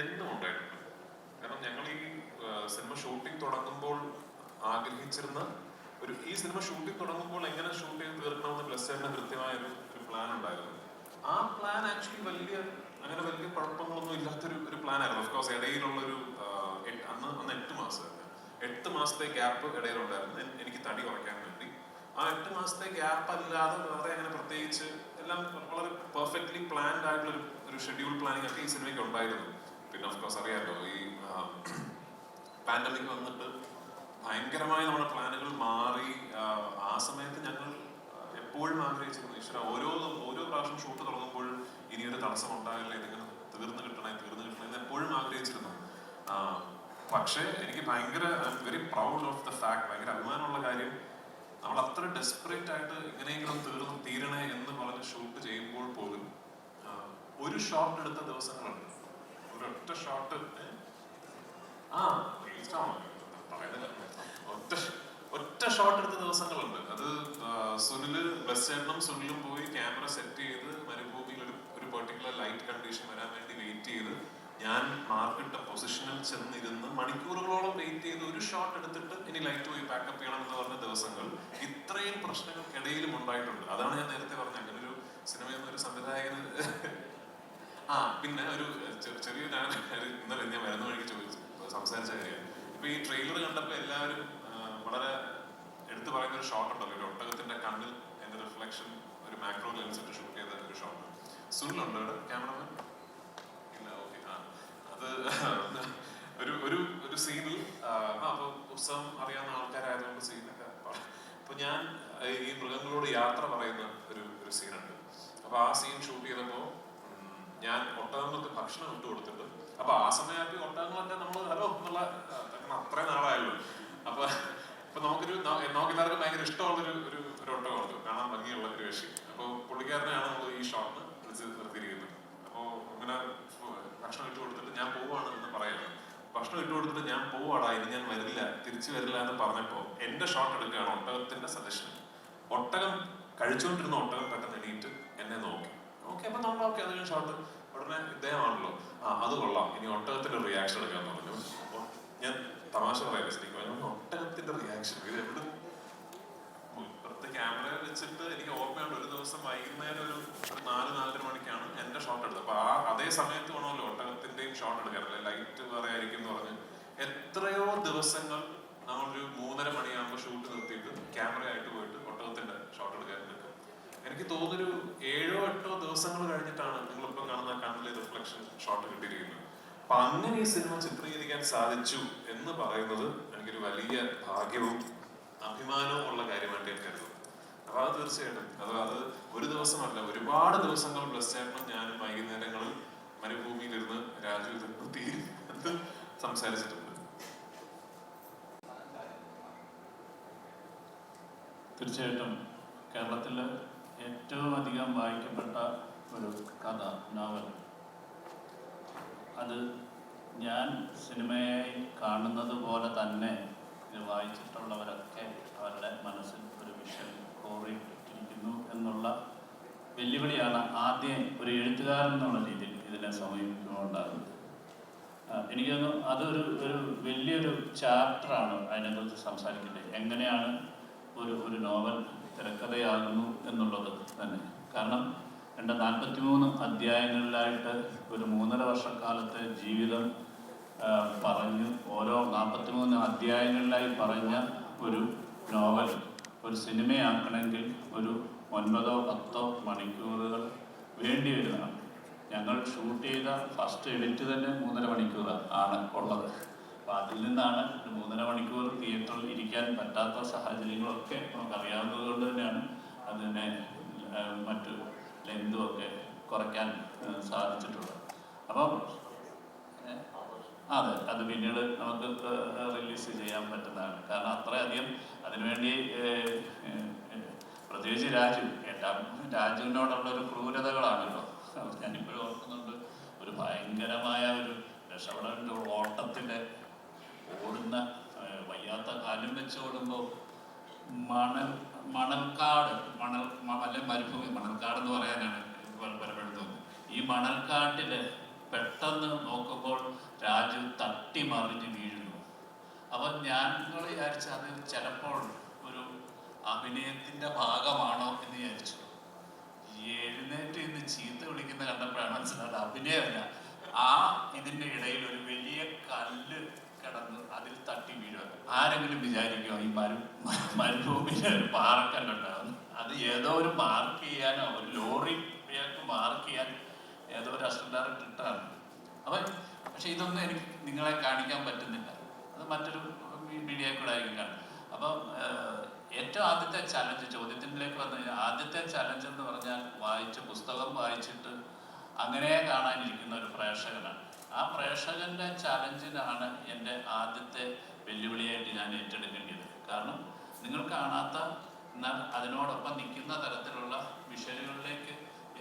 എന്നും ഉണ്ടായിട്ടുണ്ട്. കാരണം ഞങ്ങൾ ഈ സിനിമ ഷൂട്ടിംഗ് തുടങ്ങുമ്പോൾ ആഗ്രഹിച്ചിരുന്ന ഈ സിനിമ ഷൂട്ടിംഗ് തുടങ്ങുമ്പോൾ എങ്ങനെ ഷൂട്ട് ചെയ്ത് തീർക്കണമെന്ന് ബ്ലെസ്സേറിന് കൃത്യമായ ഒരു പ്ലാൻ ഉണ്ടായിരുന്നു. ആ പ്ലാൻ ആക്ച്വലി അങ്ങനെ വലിയ കുഴപ്പങ്ങളൊന്നും ഇല്ലാത്തൊരു പ്ലാൻ ആയിരുന്നു. ഓഫ്കോഴ്സ് ഇടയിലുള്ളൊരു അന്ന് 8 മാസത്തെ ഗ്യാപ്പ് ഇടയിലുണ്ടായിരുന്നു എനിക്ക് തടി കുറയ്ക്കാൻ വേണ്ടി. ആ 8 മാസത്തെ ഗ്യാപ്പ് അല്ലാതെ വേറെ അങ്ങനെ പ്രത്യേകിച്ച് എല്ലാം വളരെ പെർഫെക്റ്റ്ലി പ്ലാൻഡ് ആയിട്ടുള്ള ഒരു ഷെഡ്യൂൾ പ്ലാനിങ് ഒക്കെ ഈ സിനിമയ്ക്ക് ഉണ്ടായിരുന്നു. പിന്നെ ഓഫ്കോഴ്സ് അറിയാമല്ലോ, ഈ പാൻഡമിക് വന്നിട്ട് ഭയങ്കരമായി നമ്മുടെ പ്ലാനുകൾ മാറി. ആ സമയത്ത് ഞങ്ങൾ എപ്പോഴും ആഗ്രഹിച്ചിരുന്നു, ഈശ്വര ഓരോ പ്രാവശ്യം ഷൂട്ട് തുടങ്ങുമ്പോഴും ഇനിയൊരു തടസ്സം ഉണ്ടാകില്ല, ഇതിങ്ങനെ തീർന്നു കിട്ടണേ എന്ന് എപ്പോഴും ആഗ്രഹിച്ചിരുന്നു. പക്ഷേ എനിക്ക് very proud of the fact, ഭയങ്കര അഭിമാനമുള്ള കാര്യം, നമ്മൾ അത്ര ഡെസ്പറേറ്റ് ആയിട്ട് എങ്ങനെയെങ്കിലും തീരണേ എന്ന് പറഞ്ഞ് ഷൂട്ട് ചെയ്യുമ്പോൾ പോലും ഒരു ഷോട്ട് എടുത്ത ദിവസങ്ങളുണ്ട്. ഒരൊറ്റ ഷോട്ട് ഒറ്റ ഷോട്ട് എടുത്ത ദിവസങ്ങളുണ്ട്. അത് സുനിലും പോയി ക്യാമറ സെറ്റ് ചെയ്ത് മരുഭൂമിയിൽ ഒരു പെർട്ടിക്കുലർ ലൈറ്റ് കണ്ടീഷൻ വരാൻ വേണ്ടി വെയിറ്റ് ചെയ്ത് ഞാൻ മാർക്കിട്ട പൊസിഷനിൽ ചെന്നിരുന്ന് മണിക്കൂറുകളോളം വെയിറ്റ് ചെയ്ത് ഒരു ഷോട്ട് എടുത്തിട്ട് ഇനി ലൈറ്റ് പോയി ബാക്കപ്പ് ചെയ്യണം എന്ന് പറഞ്ഞ ദിവസങ്ങൾ ഇത്രയും പ്രശ്നങ്ങൾക്കിടയിലും ഉണ്ടായിട്ടുണ്ട്. അതാണ് ഞാൻ നേരത്തെ പറഞ്ഞത്, അങ്ങനെ ഒരു സിനിമയെന്ന ഒരു സംവിധായകന് പിന്നെ ഒരു ചെറിയ ഇന്നലെ ഞാൻ വരുന്ന വഴിക്ക് സംസാരിച്ച കാര്യം, ഇപ്പൊ ഈ ട്രെയിലർ കണ്ടപ്പോ എല്ലാവരും വളരെ എടുത്തു പറയുന്ന ഒരു ഷോട്ട് ഉണ്ടല്ലോ, ഒരു ഒട്ടകത്തിന്റെ കണ്ണിൽ എന്റെ റിഫ്ലക്ഷൻ ഒരു മാക്രോ ലെൻസ് ഇട്ട് ഷൂട്ട് ചെയ്ത ഒരു ഷോട്ട്. സുനിലുണ്ടോ ഇവിടെ ക്യാമറമാൻ? ഇല്ല, ഓക്കെ. അത് ഒരു സീനിൽ അപ്പൊ പുസ്തകം അറിയാവുന്ന ആൾക്കാരായതുകൊണ്ട് സീനൊക്കെ അപ്പൊ ഞാൻ ഈ മൃഗങ്ങളോട് യാത്ര പറയുന്ന ഒരു സീനുണ്ട്. അപ്പൊ ആ സീൻ ഷൂട്ട് ചെയ്തപ്പോ ഞാൻ ഒട്ടകങ്ങൾക്ക് ഭക്ഷണം ഇട്ട് കൊടുത്തിട്ട്, അപ്പൊ ആ സമയത്ത് ഒട്ടകങ്ങളൊക്കെ നമ്മൾ ഹലോ എന്നുള്ള അത്രയും നാളായല്ലോ. അപ്പൊ നമുക്ക് എല്ലാവർക്കും ഭയങ്കര ഇഷ്ടമുള്ള ഒരു ഒട്ടകമുണ്ട്, കാണാൻ ഭംഗിയുള്ള ഒരു കക്ഷി. അപ്പൊ പുള്ളിക്കാരനെയാണ് നമ്മൾ ഈ ഷോട്ടിന് വിളിച്ച് നിർത്തിയിരിക്കുന്നത്. അപ്പൊ അങ്ങനെ ഭക്ഷണം ഇട്ട് കൊടുത്തിട്ട് ഞാൻ പോവാണ് എന്ന് പറയാണ്. ഭക്ഷണം ഇട്ട് കൊടുത്തിട്ട് ഞാൻ പോവാടാ, ഇനി ഞാൻ തിരിച്ചു വരില്ല എന്ന് പറഞ്ഞപ്പോ എന്റെ ഷോട്ട് എടുക്കുകയാണ് ഒട്ടകത്തിന്റെ സജഷൻ. ഒട്ടകം കഴിച്ചുകൊണ്ടിരുന്ന ഒട്ടകം പെട്ടെന്ന് എണീറ്റ് എന്നെ നോക്കി. അപ്പൊ നമ്മൾ അത് ഷോട്ട് ഉടനെ ഇദ്ദേഹമാണല്ലോ, അത് കൊള്ളാം, ഇനി ഒട്ടകത്തിന്റെ റിയാക്ഷൻ എടുക്കാന്ന് പറഞ്ഞു. ഞാൻ തമാശ പറയാൻ ശരിക്കും ഒട്ടകത്തിന്റെ റിയാക്ഷൻ ഇത് എവിടെ ഇപ്പുറത്തെ ക്യാമറ വെച്ചിട്ട് എനിക്ക് ഓർമ്മയുണ്ട്. ഒരു ദിവസം വൈകുന്നേരം ഒരു 4-4:30 മണിക്കാണ് എന്റെ ഷോട്ട് എടുത്തത്. അപ്പൊ അതേ സമയത്ത് വേണമല്ലോ ഒട്ടകത്തിന്റെയും ഷോട്ട് എടുക്കാറില്ല, ലൈറ്റ് വേറെ ആയിരിക്കും എന്ന് പറഞ്ഞ് എത്രയോ ദിവസങ്ങൾ നമ്മളൊരു 3:30 മണിയാകുമ്പോൾ ഷൂട്ട് നിർത്തിയിട്ട് ക്യാമറ ആയിട്ട് പോയിട്ട് ഒട്ടകത്തിന്റെ ഷോട്ട് എടുക്കാൻ നിൽക്കും. എനിക്ക് തോന്നുന്നൊരു 7-8 ദിവസങ്ങൾ കഴിഞ്ഞിട്ടാണ് നിങ്ങളിപ്പം കാണുന്ന കണ്ണിലെ റിഫ്ലക്ഷൻ ഷോട്ട് കിട്ടിയിരിക്കുന്നത്. അപ്പൊ അങ്ങനെ ഈ സിനിമ ചിത്രീകരിക്കാൻ സാധിച്ചു എന്ന് പറയുന്നത് എനിക്കൊരു വലിയ ഭാഗ്യവും അഭിമാനവും ഉള്ള കാര്യമായിട്ട് ഞാൻ കരുതുന്നു. അപ്പൊ അത് തീർച്ചയായിട്ടും അത് ഒരു ദിവസമല്ല, ഒരുപാട് ദിവസങ്ങൾ ബ്ലെസ്സേട്ടനും ഞാനും വൈകുന്നേരങ്ങളിൽ മരുഭൂമിയിലിരുന്ന് രാജു ഇത് സംസാരിച്ചിട്ടുണ്ട്. തീർച്ചയായിട്ടും കേരളത്തിൽ ഏറ്റവും അധികം വായിക്കപ്പെട്ട ഒരു കഥ, നോവൽ, അത് ഞാൻ സിനിമയായി കാണുന്നത് പോലെ തന്നെ ഇത് വായിച്ചിട്ടുള്ളവരൊക്കെ അവരുടെ മനസ്സിൽ ഒരു വിഷൻ കോറിയിട്ടിരിക്കുന്നു എന്നുള്ള വെല്ലുവിളിയാണ് ആദ്യം ഒരു എഴുത്തുകാരൻ എന്നുള്ള രീതിയിൽ ഇതിനെ സമീപിക്കുമ്പോൾ ഉണ്ടാകുന്നത്. എനിക്കൊന്ന് അതൊരു വലിയൊരു ചാപ്റ്ററാണ് അതിനെക്കുറിച്ച് സംസാരിക്കേണ്ടത്. എങ്ങനെയാണ് ഒരു നോവൽ തിരക്കഥയാകുന്നു എന്നുള്ളത് തന്നെ. കാരണം 43 അധ്യായങ്ങളിലായിട്ട് ഒരു 3.5 വർഷക്കാലത്തെ ജീവിതം പറഞ്ഞു ഓരോ 43 അധ്യായങ്ങളിലായി പറഞ്ഞ ഒരു നോവൽ ഒരു സിനിമയാക്കണമെങ്കിൽ ഒരു 9-10 മണിക്കൂറുകൾ വേണ്ടി വരുന്നതാണ്. ഞങ്ങൾ ഷൂട്ട് ചെയ്ത ഫസ്റ്റ് എഡിറ്റ് തന്നെ 3.5 മണിക്കൂർ ആണ് ഉള്ളത്. അപ്പോൾ അതിൽ നിന്നാണ് ഒരു 3.5 മണിക്കൂർ തിയേറ്ററിൽ ഇരിക്കാൻ പറ്റാത്ത സാഹചര്യങ്ങളൊക്കെ നമുക്കറിയാവുന്നത് കൊണ്ട് തന്നെയാണ് അതിനെ മറ്റു ലെങ്തും ഒക്കെ കുറയ്ക്കാൻ സാധിച്ചിട്ടുള്ളത്. അപ്പം അതെ, അത് പിന്നീട് നമുക്ക് റിലീസ് ചെയ്യാൻ പറ്റുന്നതാണ്. കാരണം അത്രയധികം അതിനുവേണ്ടി പ്രത്യേകിച്ച് രാജുവിനോടുള്ള ഒരു ക്രൂരതകളാണല്ലോ. ഞാനിപ്പോഴും ഓർക്കുന്നുണ്ട്, ഒരു ഭയങ്കരമായ ഒരു രക്ഷപ്പെടേണ്ട ഓട്ടത്തിൻ്റെ ഓടുന്ന വയ്യാത്ത കാലും വെച്ച് ഓടുമ്പോൾ മണൽക്കാട് അല്ലെങ്കിൽ മരുഭൂമി, മണൽക്കാട് എന്ന് പറയാനാണ് പലപ്പോഴും തോന്നുന്നത്. ഈ മണൽക്കാട്ടിൽ പെട്ടെന്ന് നോക്കുമ്പോൾ മറിഞ്ഞ് വീഴുന്നു. അപ്പം ഞങ്ങൾ വിചാരിച്ച അത് ചിലപ്പോൾ ഒരു അഭിനയത്തിൻ്റെ ഭാഗമാണോ എന്ന് വിചാരിച്ചു. എഴുന്നേറ്റ് ഇന്ന് ചീത്ത വിളിക്കുന്ന കണ്ടപ്പോഴാണ് മനസ്സിലായത് അഭിനയമല്ല. ഇതിൻ്റെ ഇടയിൽ ഒരു വലിയ കല്ല് കിടന്ന് അതിൽ തട്ടി വീഴുക. ആരെങ്കിലും വിചാരിക്കുമോ ഈ മരുഭൂമിയിൽ ഒരു പാറക്കല്ലുണ്ടാകുന്നു? അത് ഏതോ ഒരു മാർക്ക് ചെയ്യാനോ ഒരു ലോറിക്ക് മാർക്ക് ചെയ്യാൻ ഏതോ ഒരു അസിസ്റ്റന്റ് ഡയറക്ടർ ഇട്ടാണ്. പക്ഷെ ഇതൊന്നും എനിക്ക് നിങ്ങളെ കാണിക്കാൻ പറ്റുന്നില്ല. അത് മറ്റൊരു മീഡിയ കൂടെ ആയിരിക്കും കാണും. അപ്പം ഏറ്റവും ആദ്യത്തെ ചലഞ്ച്, ചോദ്യത്തിലേക്ക് വന്നു കഴിഞ്ഞാൽ ആദ്യത്തെ ചലഞ്ച് എന്ന് പറഞ്ഞാൽ പുസ്തകം വായിച്ചിട്ട് അങ്ങനെ കാണാനിരിക്കുന്ന ഒരു പ്രേക്ഷകനാണ്. ആ പ്രേക്ഷകന്റെ ചലഞ്ചിനാണ് എൻ്റെ ആദ്യത്തെ വെല്ലുവിളിയായിട്ട് ഞാൻ ഏറ്റെടുക്കേണ്ടത്. കാരണം നിങ്ങൾ കാണാത്ത എന്നാൽ അതിനോടൊപ്പം നിൽക്കുന്ന തരത്തിലുള്ള വിഷ്വലുകളിലേക്ക്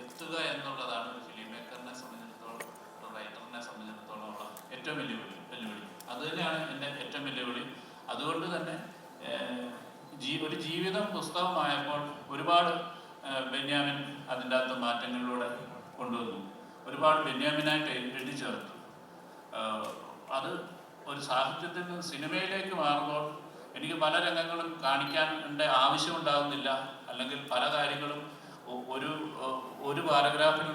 എത്തുക എന്നുള്ളതാണ് ഒരു ഫിലിം മേക്കറിനെ സംബന്ധിച്ചിടത്തോളം, ഒരു റൈറ്ററിനെ സംബന്ധിച്ചിടത്തോളം ഉള്ള ഏറ്റവും വെല്ലുവിളി. അത് തന്നെയാണ് എൻ്റെ ഏറ്റവും വെല്ലുവിളി. അതുകൊണ്ട് തന്നെ ഒരു ജീവിതം പുസ്തകമായപ്പോൾ ഒരുപാട് ബെന്യാമിൻ അതിൻ്റെ അകത്ത് മാറ്റങ്ങളിലൂടെ കൊണ്ടുവന്നു. ഒരുപാട് ബെന്യാമിനായിട്ട് എഴുതി ചേർത്തു. അത് ഒരു സാഹിത്യത്തിൽ നിന്ന് സിനിമയിലേക്ക് മാറുമ്പോൾ എനിക്ക് പല രംഗങ്ങളും കാണിക്കാൻ ആവശ്യമുണ്ടാകുന്നില്ല. അല്ലെങ്കിൽ പല കാര്യങ്ങളും ഒരു പാരഗ്രാഫിൽ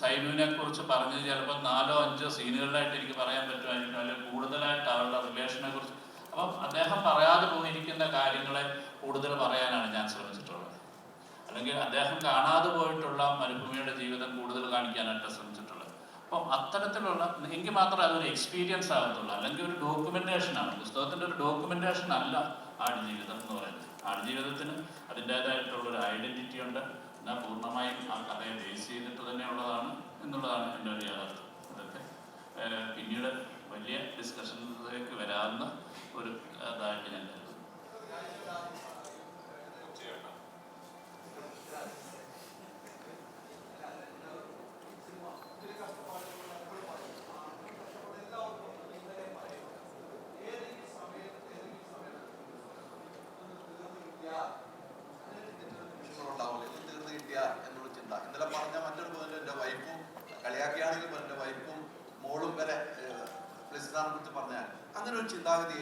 സൈനുവിനെ കുറിച്ച് പറഞ്ഞത് ചിലപ്പോൾ 4-5 സീനുകളിലായിട്ട് എനിക്ക് പറയാൻ പറ്റുമായിരിക്കും, അല്ലെങ്കിൽ കൂടുതലായിട്ട് അവരുടെ റിലേഷനെ കുറിച്ച്. അപ്പം അദ്ദേഹം പറയാതെ പോയിരിക്കുന്ന കാര്യങ്ങളെ കൂടുതൽ പറയാനാണ് ഞാൻ ശ്രമിച്ചിട്ടുള്ളത്. അല്ലെങ്കിൽ അദ്ദേഹം കാണാതെ പോയിട്ടുള്ള മരുഭൂമിയുടെ ജീവിതം കൂടുതൽ കാണിക്കാനായിട്ട് ശ്രമിച്ചിട്ടുള്ളത്. അപ്പം അത്തരത്തിലുള്ള എങ്കിൽ മാത്രമേ അതൊരു എക്സ്പീരിയൻസ് ആകത്തുള്ളൂ. അല്ലെങ്കിൽ ഒരു ഡോക്യുമെന്റേഷനാണ്, പുസ്തകത്തിൻ്റെ ഒരു ഡോക്യുമെന്റേഷൻ അല്ല ആടുജീവിതം എന്ന് പറയുന്നത്. ആടുജീവിതത്തിന് അതിൻ്റേതായിട്ടുള്ളൊരു ഐഡന്റിറ്റി ഉണ്ട്. എന്നാൽ പൂർണ്ണമായും ആ കഥയെ ബേസ് ചെയ്തിട്ട് തന്നെയുള്ളതാണ് എന്നുള്ളതാണ് എൻ്റെ ഒരു യാഥാർത്ഥ്യം. അതൊക്കെ പിന്നീട് വലിയ ഡിസ്കഷനിലേക്ക് വരാവുന്ന ഒരു ഇതായിട്ട് ഞാൻ കരുതുന്നു. ഇന്നലെ പറഞ്ഞ മറ്റൊരു പോയിന്റ്, എൻ്റെ വൈഫും കളിയാക്കിയാണെങ്കിൽ എൻ്റെ വൈഫും മോളും വരെ കുറിച്ച് പറഞ്ഞാൽ അങ്ങനെ ഒരു ചിന്താഗതി